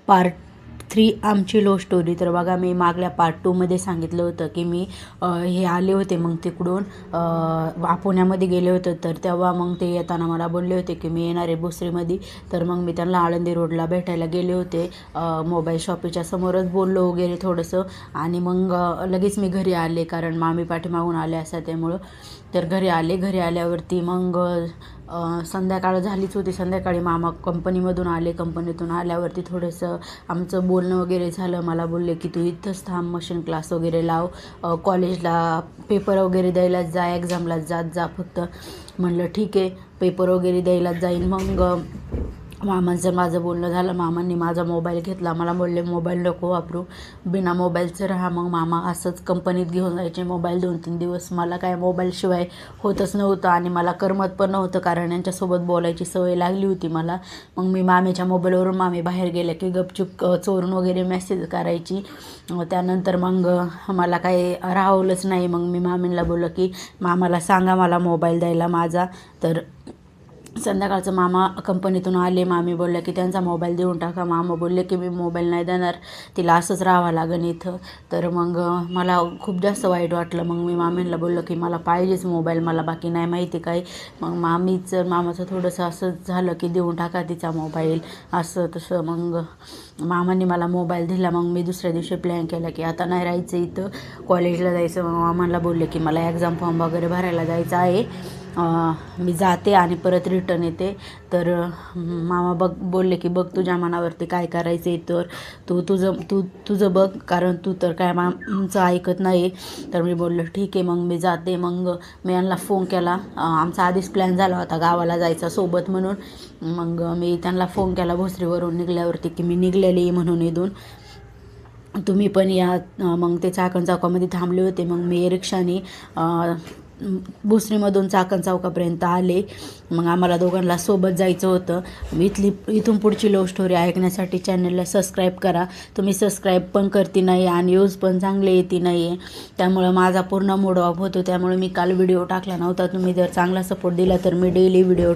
Part 3 आमची love story. तर बघा, मी मागल्या पार्ट 2मध्ये सांगितलं होतं की मी हे आले होते मग तिकडून पुण्यामध्ये गेले होते. तर तेव्हा मग ते येताना मला बोलले होते की मी येणार आहे भोसरीमध्ये. तर मग मी त्यांना आळंदी रोडला भेटायला गेले होते. मोबाईल शॉपीच्या समोरच बोललो वगैरे थोडंसं, आणि मग लगेच मी घरी आले, कारण मामी पाठीमागून आले असं त्यामुळं. तर घरी आल्यावरती मग संध्याकाळ झालीच होती. संध्याकाळी मामा कंपनीमधून आले. कंपनीतून आल्यावरती थोडंसं आमचं बोलणं वगैरे झालं. मला बोलले की तू इथंच थांब, मशीन क्लास वगैरे लाव, कॉलेजला पेपर वगैरे द्यायलाच जा, एक्झामला जात जा फक्त. म्हणलं ठीक आहे, पेपर वगैरे द्यायलाच जाईन. मग मामांचं माझं बोलणं झालं. मामांनी माझा मोबाईल घेतला. मला बोलले मोबाईल नको वापरू, बिना मोबाईलचं राहा. मग मामा असंच कंपनीत घेऊन जायचे मोबाईल 2-3 दिवस. मला काय मोबाईलशिवाय होतच नव्हतं आणि मला करमत पण नव्हतं, कारण यांच्यासोबत बोलायची सवय लागली होती मला. मग मी मामीच्या मोबाईलवरून मामी बाहेर गेल्या की गपचूप चोरून वगैरे मेसेज करायची. त्यानंतर मग मला काही राहवलंच नाही. मग मी मामींना बोललं की मामाला सांगा मला मोबाईल द्यायला माझा. तर संध्याकाळचं मामा कंपनीतून आले. मामी बोलल्या की त्यांचा मोबाईल देऊन टाका. मामा बोलले की मी मोबाईल नाही देणार, तिला असंच राहावं लागेल इथं. तर मग मला खूप जास्त वाईट वाटलं. मग मी मामींना बोललं की मला पाहिजेच मोबाईल, मला बाकी नाही माहिती काय. मग मामाचं थोडंसं असं झालं की देऊन टाका तिचा मोबाईल, असं तसं. मग मामांनी मला मोबाईल दिला. मग मी दुसऱ्या दिवशी प्लॅन केला की आता नाही राहायचं इथं, कॉलेजला जायचं. मग मामांना बोलले की मला एक्झाम फॉर्म वगैरे भरायला जायचं आहे, मी जाते आणि परत रिटर्न येते. तर मामा बोलले की बघ तुझ्या मनावरती काय करायचं आहे, तर तुझं बघ, कारण तू तर काय आमचं ऐकत नाही. तर मी बोललं ठीक आहे, मग मी जाते. मग मी यांना फोन केला. आमचा आधीच प्लॅन झाला होता गावाला जायचा सोबत म्हणून. मग मी त्यांना फोन केला भोसरीवरून निघल्यावरती की मी निघलेली म्हणून इथून, तुम्ही पण या. मग ते चाकण चौकामध्ये थांबले होते. मग मी रिक्षाने भोसरीमधून चाकण चौकापर्यंत आले. मग आम्हाला दोघांना सोबत जायचं होतं. इथून पुढची लव्ह स्टोरी ऐकण्यासाठी चॅनलला सबस्क्राईब करा. तुम्ही सबस्क्राईब पण करते नाही आणि व्ह्यूज पण चांगले येते नाही आहे, त्यामुळं माझा पूर्ण मूड ऑफ होतो. त्यामुळे मी काल व्हिडिओ टाकला नव्हता. तुम्ही जर चांगला सपोर्ट दिला तर मी डेली व्हिडिओ